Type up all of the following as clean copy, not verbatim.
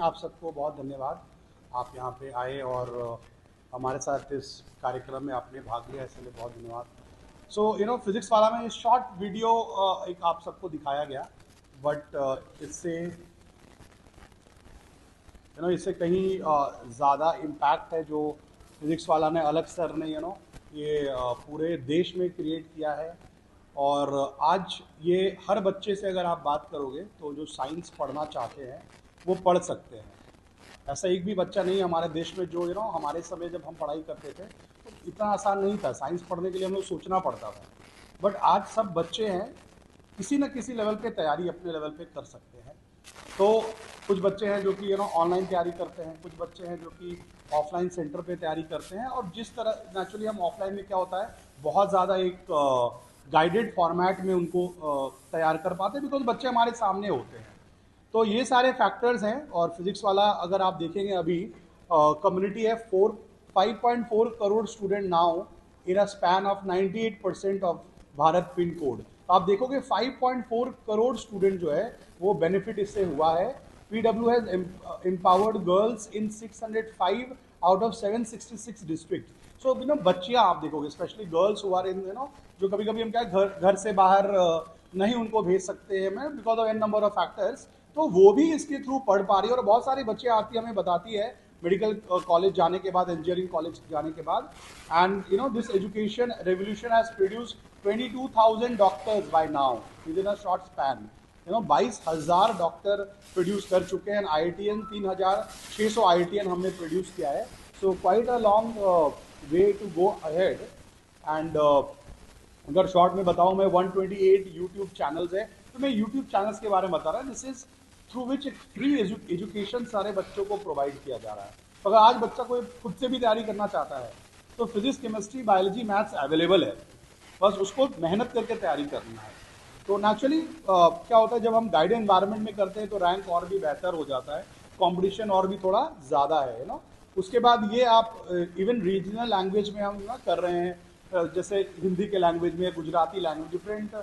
आप सबको बहुत धन्यवाद। आप यहाँ पे आए और हमारे साथ इस कार्यक्रम में आपने भाग लिया, इसके लिए बहुत धन्यवाद। सो फिजिक्स वाला में शॉर्ट वीडियो एक आप सबको दिखाया गया, बट इससे कहीं ज़्यादा इम्पैक्ट है जो फिजिक्स वाला ने अलग सर ने ये पूरे देश में क्रिएट किया है। और आज ये हर बच्चे से अगर आप बात करोगे तो जो साइंस पढ़ना चाहते हैं वो पढ़ सकते हैं। ऐसा एक भी बच्चा नहीं हमारे देश में जो हमारे समय जब हम पढ़ाई करते थे तो इतना आसान नहीं था, साइंस पढ़ने के लिए हम लोग सोचना पड़ता था। बट आज सब बच्चे हैं किसी न किसी लेवल पे तैयारी अपने लेवल पे कर सकते हैं। तो कुछ बच्चे हैं जो कि ऑनलाइन तैयारी करते हैं, कुछ बच्चे हैं जो कि ऑफलाइन सेंटर पे तैयारी करते हैं। और जिस तरह नेचुरली हम ऑफलाइन में क्या होता है, बहुत ज़्यादा एक गाइडेड फॉर्मेट में उनको तैयार कर पाते हैं, बिकॉज बच्चे हमारे सामने होते हैं। तो ये सारे फैक्टर्स हैं। और फिजिक्स वाला अगर आप देखेंगे अभी कम्युनिटी है 5.4 crore student now in a span of 98% of Bharat pin code. आप देखोगे 5.4 करोड़ स्टूडेंट जो है वो बेनिफिट इससे हुआ है। PW has empowered girls in 605 out of 766 district. So बच्चियां आप देखोगे specially girls who are in जो कभी कभी हम क्या घर से बाहर नहीं उनको भेज सकते हैं मैं because of an number of factors, तो वो भी इसके थ्रू पढ़ पा रही है। और बहुत सारी बच्चे आती है हमें बताती है मेडिकल कॉलेज जाने के बाद, इंजीनियरिंग कॉलेज जाने के बाद। And this education revolution has produced 22,000 doctors by now within a short span. 22,000 doctor produce कर चुके हैं। IITN 3,600 IITN हमने प्रोड्यूस किया है। So quite a long way to go ahead. And अगर शॉर्ट में बताऊं मैं 128 यूट्यूब चैनल्स है, तो मैं यूट्यूब चैनल्स के बारे में बता रहा हूँ। दिस इज थ्रू विच एक फ्री एजुकेशन सारे बच्चों को प्रोवाइड किया जा रहा है। तो अगर आज बच्चा कोई खुद से भी तैयारी करना चाहता है तो physics, chemistry, biology, maths available है, बस उसको मेहनत करके तैयारी करना है। तो नेचुरली क्या होता है जब हम गाइडेड एनवायरनमेंट में करते हैं तो रैंक और भी बेहतर हो जाता है, कंपटीशन और भी थोड़ा ज़्यादा है ना। उसके बाद ये आप इवन रीजनल लैंग्वेज में हम ना कर रहे हैं, जैसे हिंदी के लैंग्वेज में, गुजराती लैंग्वेज, डिफरेंट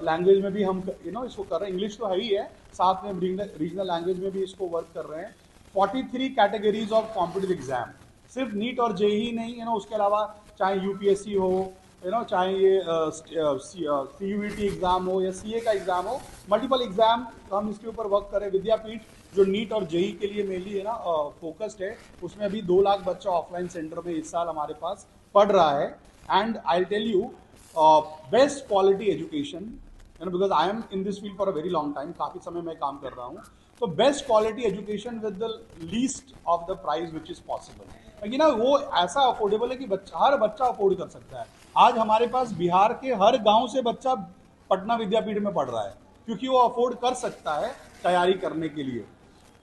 लैंग्वेज में भी हम इसको कर रहे हैं। इंग्लिश तो है ही है, साथ में रीजनल लैंग्वेज में भी इसको वर्क कर रहे हैं। 43 कैटेगरीज ऑफ कॉम्पिटिटिव एग्जाम, सिर्फ नीट और जेई नहीं, उसके अलावा चाहे यूपीएससी हो, चाहे ये CUET एग्जाम हो या CA का एग्जाम हो, मल्टीपल एग्जाम हम इसके ऊपर वर्क करें। विद्यापीठ जो नीट और जेई के लिए मेनली है ना फोकस्ड है, उसमें अभी 2 लाख बच्चा ऑफलाइन सेंटर में इस साल हमारे पास पढ़ रहा है। And I tell you best quality education, because I am in this field for a very long time, काफ़ी समय मैं काम कर रहा हूँ। तो best quality education with the least of the price which is possible. लेकिन वो ऐसा अफोर्डेबल है कि हर बच्चा अफोर्ड कर सकता है। आज हमारे पास बिहार के हर गांव से बच्चा पटना विद्यापीठ में पढ़ रहा है क्योंकि वो अफोर्ड कर सकता है तैयारी करने के लिए।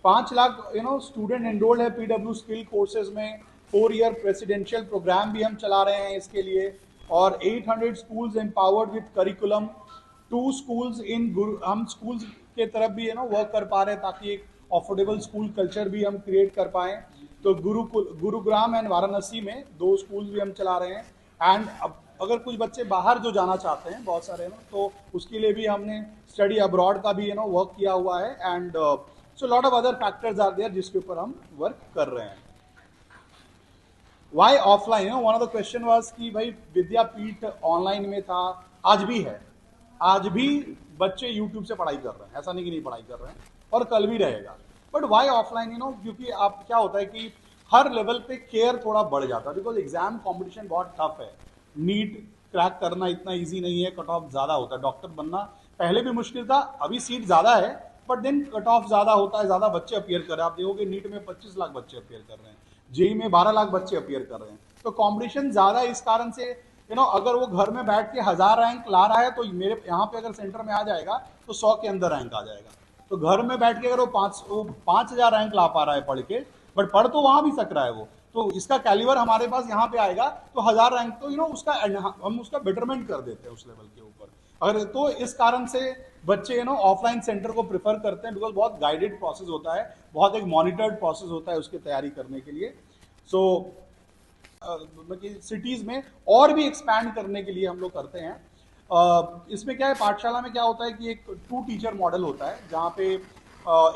5 लाख स्टूडेंट एनरोल्ड है PW स्किल कोर्सेज में। 4 ईयर प्रेसिडेंशियल प्रोग्राम भी हम चला रहे हैं इसके लिए। और 800 schools empowered with curriculum. 2 schools in हम स्कूल्स के तरफ भी वर्क कर पा रहे हैं ताकि एक अफोर्डेबल स्कूल कल्चर भी हम क्रिएट कर पाएँ। तो गुरुग्राम एंड वाराणसी में 2 स्कूल्स भी हम चला रहे हैं। एंड अगर कुछ बच्चे बाहर जो जाना चाहते हैं बहुत सारे तो उसके लिए भी हमने स्टडी अब्रॉड का भी वर्क किया हुआ है। And so lot of other factors are there जिसके ऊपर हम वर्क कर रहे हैं। Why offline, one of the question was कि भाई विद्यापीठ ऑनलाइन में था, आज भी है, आज भी बच्चे यूट्यूब से पढ़ाई कर रहे हैं, ऐसा नहीं कि नहीं पढ़ाई कर रहे हैं, और कल भी रहेगा। बट वाई ऑफलाइन, क्योंकि आप क्या होता है कि हर लेवल पे केयर थोड़ा बढ़ जाता है, बिकॉज एग्जाम कॉम्पिटिशन बहुत टफ है। नीट क्रैक करना इतना ईजी नहीं है, कट ऑफ ज़्यादा होता है। डॉक्टर बनना पहले भी मुश्किल था, अभी सीट ज़्यादा है, बट देन कट ऑफ ज़्यादा होता है, ज़्यादा बच्चे अपियर कर रहे हैं। आप देखोगे नीट में 25 लाख बच्चे अपियर कर रहे हैं, जेई में 12 लाख बच्चे अपियर कर रहे हैं। तो कॉम्पिटिशन ज़्यादा इस कारण से अगर वो घर में बैठ के 1000 रैंक ला रहा है तो मेरे यहाँ पे अगर सेंटर में आ जाएगा तो 100 के अंदर रैंक आ जाएगा। तो घर में बैठ के अगर वो 5000 रैंक ला पा रहा है पढ़ के, बट पढ़ तो वहां भी सक रहा है वो, तो इसका कैलिबर हमारे पास यहाँ पे आएगा तो 1000 रैंक तो उसका हम उसका बेटरमेंट कर देते हैं उस लेवल के ऊपर। अगर तो इस कारण से बच्चे ऑफलाइन सेंटर को प्रेफर करते हैं, बिकॉज बहुत गाइडेड प्रोसेस होता है, बहुत एक मॉनिटर्ड प्रोसेस होता है उसकी तैयारी करने के लिए। सो सिटीज में और भी एक्सपैंड करने के लिए हम लोग करते हैं। इसमें क्या है, पाठशाला में क्या होता है कि एक 2 टीचर मॉडल होता है, जहाँ पे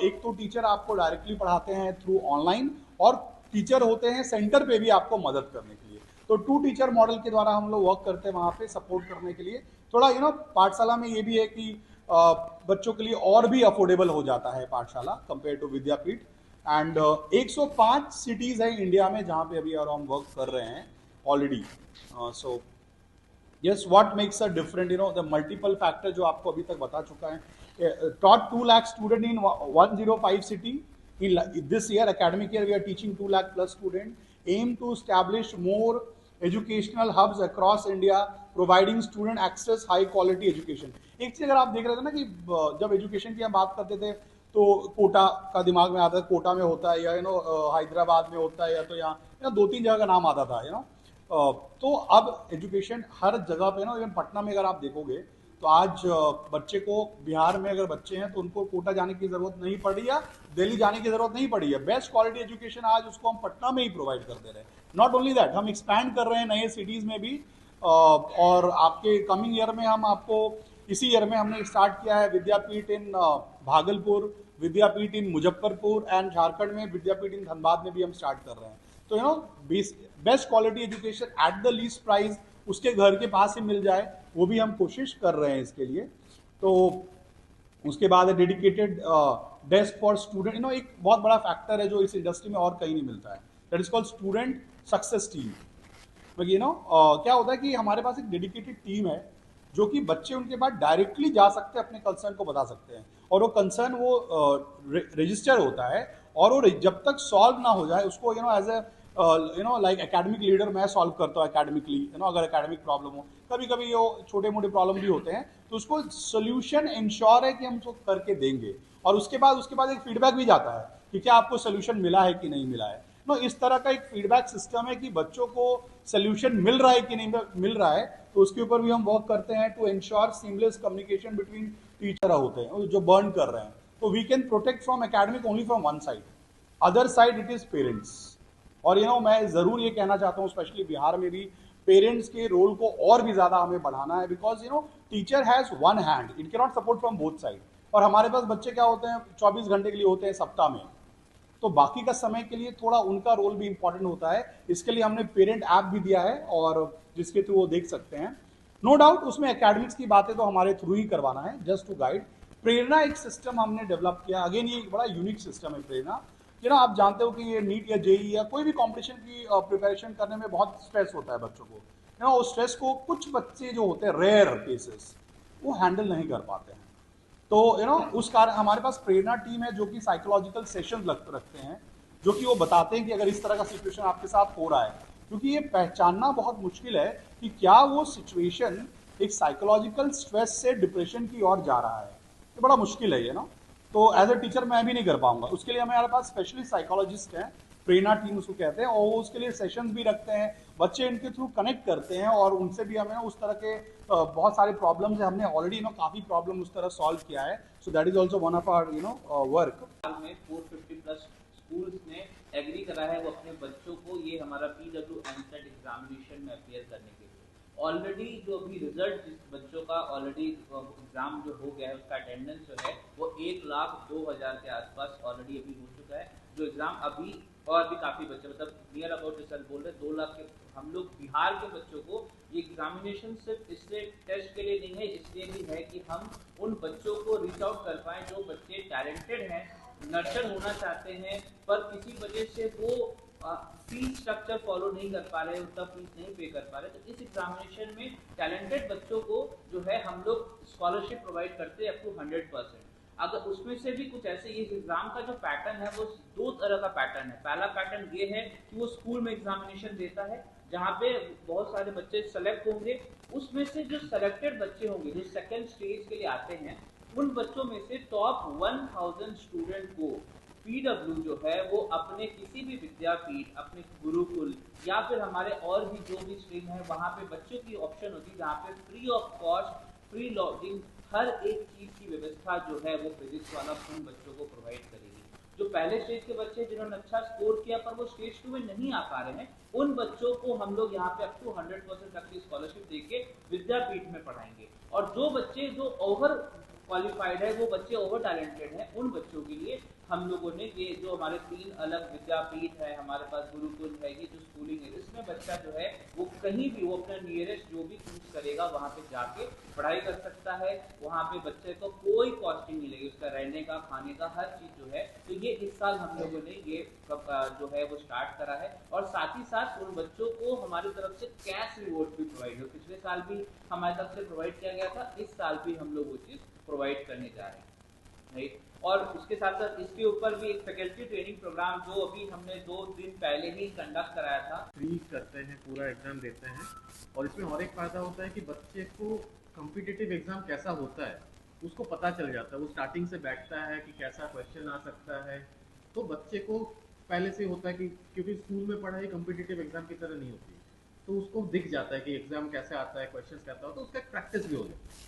एक तो टीचर आपको डायरेक्टली पढ़ाते हैं थ्रू ऑनलाइन, और टीचर होते हैं सेंटर पे भी आपको मदद करने के लिए। तो 2 टीचर मॉडल के द्वारा हम लोग वर्क करते हैं वहाँ पे सपोर्ट करने के लिए। थोड़ा पाठशाला में ये भी है कि बच्चों के लिए और भी अफोर्डेबल हो जाता है Pathshala compare to Vidyapeeth. And 105 cities है इंडिया में जहाँ पे अभी और हम वर्क कर रहे हैं already. So yes, what makes a different, the multiple factor जो आपको अभी तक बता चुका है। taught 2 lakh student in 105 city in this year academic year we are teaching 2 lakh plus student। aim to establish more educational hubs across India providing student access high quality education। एक चीज अगर आप देख रहे थे ना कि जब एजुकेशन की हम बात करते थे तो कोटा का दिमाग में आता है, कोटा में होता है या हैदराबाद में होता है, या तो यहाँ 2-3 जगह का नाम आता था तो अब एजुकेशन हर जगह पे इवन पटना में अगर आप देखोगे तो आज बच्चे को, बिहार में अगर बच्चे हैं तो उनको कोटा जाने की जरूरत नहीं पड़ी या दिल्ली जाने की जरूरत नहीं पड़ी है। बेस्ट क्वालिटी एजुकेशन आज उसको हम पटना में ही प्रोवाइड कर दे रहे हैं। नॉट ओनली दैट, हम एक्सपैंड कर रहे हैं नए सिटीज में भी, और आपके कमिंग ईयर में हम आपको, इसी ईयर में हमने स्टार्ट किया है विद्यापीठ इन भागलपुर, विद्यापीठ इन मुजफ्फरपुर, एंड झारखंड में विद्यापीठ इन धनबाद में भी हम स्टार्ट कर रहे हैं। तो best quality education at the least price उसके घर के पास ही मिल जाए, वो भी हम कोशिश कर रहे हैं इसके लिए। तो उसके बाद डेडिकेटेड डेस्क फॉर स्टूडेंट, एक बहुत बड़ा फैक्टर है जो इस इंडस्ट्री में और कहीं नहीं मिलता है, that is called student success team. क्या होता है कि हमारे पास एक डेडिकेटेड टीम है जो कि बच्चे उनके बाद डायरेक्टली जा सकते हैं, अपने कंसर्न को बता सकते हैं, और वो कंसर्न वो रजिस्टर होता है, और वो जब तक सॉल्व ना हो जाए उसको as a like academic leader मैं सॉल्व करता हूँ एकेडमिकली। अगर एकेडमिक प्रॉब्लम हो, कभी कभी वो छोटे मोटे प्रॉब्लम भी होते हैं, तो उसको सोल्यूशन इंश्योर है कि हम उसको करके देंगे, और उसके बाद एक फीडबैक भी जाता है कि क्या आपको सोल्यूशन मिला है कि नहीं मिला है। इस तरह का एक फीडबैक सिस्टम है कि बच्चों को सोल्यूशन मिल रहा है कि नहीं मिल रहा है, तो उसके ऊपर भी हम वर्क करते हैं to ensure seamless communication between teacher होते हैं जो बर्न कर रहे हैं। तो we can protect from academic only from one side, other side it is parents. और मैं जरूर ये कहना चाहता हूँ, स्पेशली बिहार में भी पेरेंट्स के रोल को और भी ज्यादा हमें बढ़ाना है, because teacher has one hand, it can not support from both side. और हमारे पास बच्चे क्या होते हैं 24 घंटे के लिए होते हैं सप्ताह में, तो बाकी का समय के लिए थोड़ा उनका रोल भी इंपॉर्टेंट होता है। इसके लिए हमने पेरेंट ऐप भी दिया है और जिसके थ्रू वो देख सकते हैं। नो डाउट उसमें एकेडमिक्स की बातें तो हमारे थ्रू ही करवाना है, जस्ट टू गाइड। प्रेरणा एक सिस्टम हमने डेवलप किया, अगेन ये बड़ा यूनिक सिस्टम है प्रेरणा। आप जानते हो कि ये नीट या जेई या कोई भी कंपटीशन की प्रिपरेशन करने में बहुत स्ट्रेस होता है बच्चों को। उस स्ट्रेस को कुछ बच्चे जो होते हैं, रेयर केसेस, वो हैंडल नहीं कर पाते हैं। तो उस कारण हमारे पास प्रेरणा टीम है जो कि साइकोलॉजिकल सेशन रखते हैं, जो कि वो बताते हैं कि अगर इस तरह का सिचुएशन आपके साथ हो रहा है, क्योंकि ये पहचानना बहुत मुश्किल है कि क्या वो सिचुएशन एक साइकोलॉजिकल स्ट्रेस से डिप्रेशन की ओर जा रहा है। ये बड़ा मुश्किल है तो एज अ टीचर मैं भी नहीं कर पाऊंगा। उसके लिए हमारे पास स्पेशलिस्ट साइकोलॉजिस्ट हैं, प्रेरणा टीम उसको कहते हैं, और वो उसके लिए सेशंस भी रखते हैं, बच्चे इनके थ्रू कनेक्ट करते हैं और उनसे भी हमें उस तरह के बहुत सारे प्रॉब्लम्स है, हमने ऑलरेडी काफी प्रॉब्लम उस तरह सॉल्व किया है। So that is also one of our work. में 450 प्लस स्कूल्स ने एग्री करा है वो अपने बच्चों को ये हमारा PW एमसेट एग्जामिनेशन में अपियर करने के लिए। ऑलरेडी जो अभी रिजल्ट जिस बच्चों का ऑलरेडी एग्जाम जो हो गया है उसका अटेंडेंस जो है वो 1,02,000 के आसपास ऑलरेडी अभी हो चुका है। जो एग्जाम अभी और भी काफी बच्चे मतलब नियर अबाउट सर बोल रहे 2 लाख के हम लोग बिहार के बच्चों को ये एग्जामिनेशन सिर्फ इसलिए टेस्ट के लिए नहीं है, इसलिए भी है कि हम उन बच्चों को रीच आउट कर पाए जो बच्चे टैलेंटेड हैं, नर्चर होना चाहते हैं, पर किसी वजह से वो फीस स्ट्रक्चर फॉलो नहीं कर पा रहे, उतना फीस नहीं पे कर पा रहे। तो इस एग्जामिनेशन में टैलेंटेड बच्चों को जो है हम लोग स्कॉलरशिप प्रोवाइड करते हैं अप टू 100%। अगर उसमें से भी कुछ ऐसे, ये एग्जाम का जो पैटर्न है वो 2 तरह का पैटर्न है। पहला पैटर्न ये है कि वो स्कूल में एग्जामिनेशन देता है जहाँ पे बहुत सारे बच्चे सेलेक्ट होंगे, उसमें से जो सेलेक्टेड बच्चे होंगे जो सेकेंड स्टेज के लिए आते हैं, उन बच्चों में से टॉप 1000 स्टूडेंट को PW जो है वो अपने किसी भी विद्यापीठ, अपने गुरुकुल या फिर हमारे और भी जो भी स्ट्रीम है वहाँ पे बच्चों की ऑप्शन होती है जहाँ पे free of cost, free lodging, हर एक चीज की व्यवस्था जो है वो फिजिक्स वाला उन बच्चों को प्रोवाइड करेगी। जो पहले स्टेज के बच्चे जिन्होंने अच्छा स्कोर किया पर वो स्टेज 2 में नहीं आ पा रहे हैं, उन बच्चों को हम लोग यहाँ पे अप टू 100% तक की स्कॉलरशिप देके विद्यापीठ में पढ़ाएंगे। और जो बच्चे जो ओवर क्वालिफाइड है, वो बच्चे ओवर टैलेंटेड हैं, उन बच्चों के लिए हम लोगों ने ये जो हमारे 3 अलग विद्यापीठ है, हमारे पास गुरुकुल है, ये जो स्कूलिंग है, इसमें बच्चा जो है वो कहीं भी वो अपना नियरेस्ट जो भी चूज करेगा वहाँ पे जाके पढ़ाई कर सकता है। वहाँ पे बच्चे को कोई कॉस्टिंग नहीं लगेगी, उसका रहने का, खाने का, हर चीज जो है। तो ये इस साल हम लोगों ने ये जो है वो स्टार्ट करा है, और साथ ही साथ उन बच्चों को हमारी तरफ से कैश रिवॉर्ड भी प्रोवाइड हो। पिछले साल भी हमारी तरफ से प्रोवाइड किया गया था, इस साल भी हम लोग वो चीज प्रोवाइड करने जा रहे हैं, राइट। और उसके साथ साथ इसके ऊपर भी एक फैकल्टी ट्रेनिंग प्रोग्राम जो अभी हमने 2 दिन पहले ही कंडक्ट कराया था। फ्री करते हैं, पूरा एग्जाम देते हैं, और इसमें और एक फायदा होता है कि बच्चे को कॉम्पिटिटिव एग्जाम कैसा होता है उसको पता चल जाता है। वो स्टार्टिंग से बैठता है कि कैसा क्वेश्चन आ सकता है, तो बच्चे को पहले से होता है कि क्योंकि स्कूल में पढ़ाई कॉम्पिटिटिव एग्जाम की तरह नहीं होती, तो उसको दिख जाता है कि एग्जाम कैसे आता है, क्वेश्चन कैसा होता है, तो उसका प्रैक्टिस भी हो जाता है।